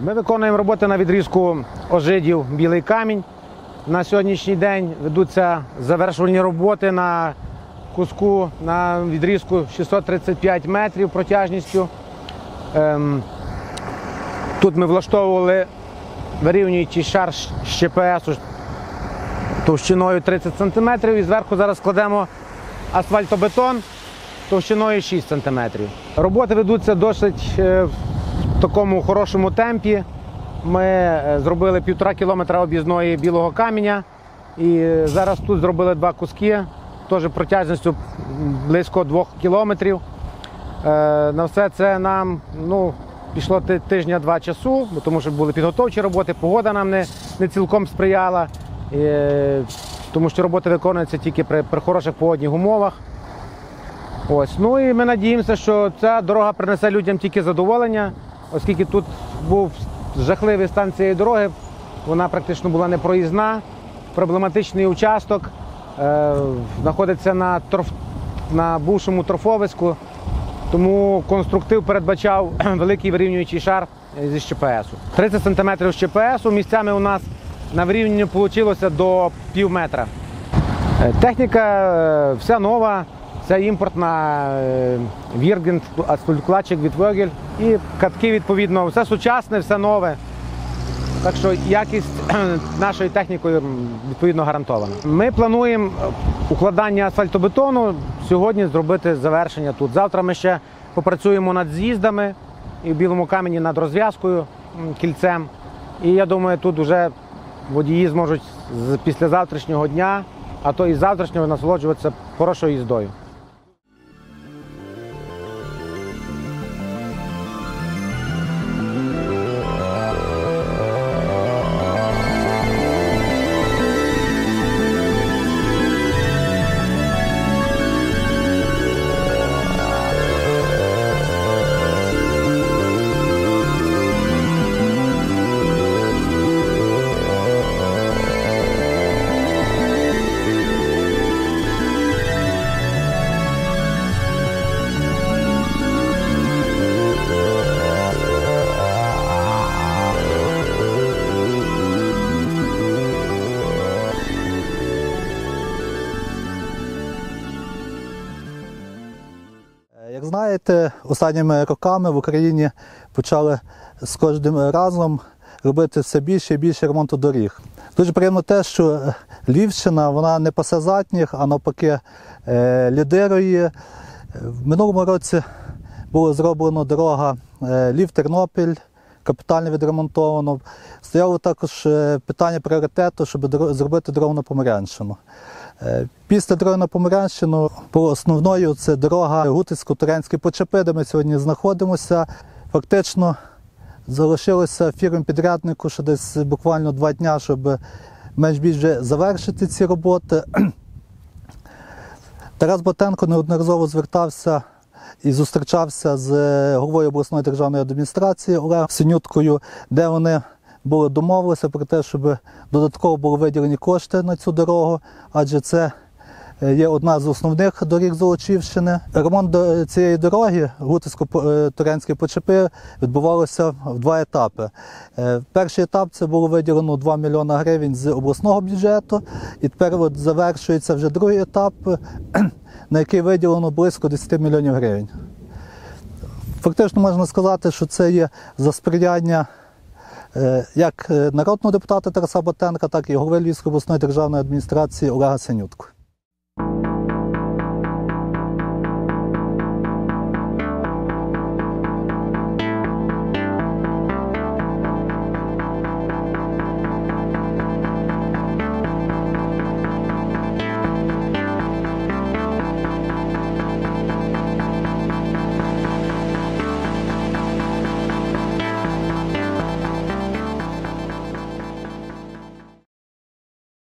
Ми виконуємо роботи на відрізку Ожидів-Білий Камінь. На сьогоднішній день ведуться завершувальні роботи на куску на відрізку 635 метрів протяжністю. Тут ми влаштовували вирівнюючий шар ЩПС товщиною 30 см і зверху зараз складемо асфальтобетон товщиною 6 см. Роботи ведуться досить в такому хорошому темпі. Ми зробили 1,5 кілометра об'їзної Білого Каменя і зараз тут зробили 2 куски, теж протяжністю близько 2 кілометрів. На все це нам пішло тижня-два часу, тому що були підготовчі роботи, погода нам не цілком сприяла, тому що роботи виконуються тільки при хороших погодних умовах. Ну і ми надіємося, що ця дорога принесе людям тільки задоволення, оскільки тут був жахливий стан цієї дороги, вона практично була непроїзна, проблематичний участок, знаходиться на бувшому торфовиську, тому конструктив передбачав великий вирівнюючий шар зі ЩПС-у. 30 см ЩПС-у, місцями у нас на вирівнянні вийшло до пів метра. Техніка вся нова, це імпортна Віргент, асфальткладчик від Вогель і катки відповідно. Все сучасне, все нове. Так що якість нашої техніки відповідно гарантована. Ми плануємо укладання асфальтобетону сьогодні зробити завершення тут. Завтра ми ще попрацюємо над з'їздами і в Білому Камені над розв'язкою кільцем. І я думаю, тут вже водії зможуть з післязавтрашнього дня, а то і з завтрашнього насолоджуватися хорошою їздою. Як знаєте, останніми роками в Україні почали з кожним разом робити все більше і більше ремонту доріг. Дуже приємно те, що Львівщина, вона не пасе задніх, а навпаки лідирує. В минулому році було зроблено дорога Львів-Тернопіль, капітально відремонтовано. Стояло також питання пріоритету, щоб зробити дорогу на Поморянщину. Після дороги на Поморянщину було основною це дорога Гутицько-Туренської Почепи, де ми сьогодні знаходимося. Фактично залишилося фірмі-підряднику ще десь буквально 2 дні, щоб менш-більш вже завершити ці роботи. Тарас Батенко неодноразово звертався і зустрічався з головою обласної державної адміністрації Олегом Синюткою, де вони домовилися про те, щоб додатково були виділені кошти на цю дорогу, адже це є одна з основних доріг Золочівщини. Ремонт цієї дороги Гутицько-Туренської Почепи відбувався в 2 етапи. Перший етап – це було виділено 2 мільйони гривень з обласного бюджету, і тепер завершується вже другий етап, на який виділено близько 10 мільйонів гривень. Фактично можна сказати, що це є за сприяння як народного депутата Тараса Батенка, так і голови Львівської обласної державної адміністрації Олега Синютки.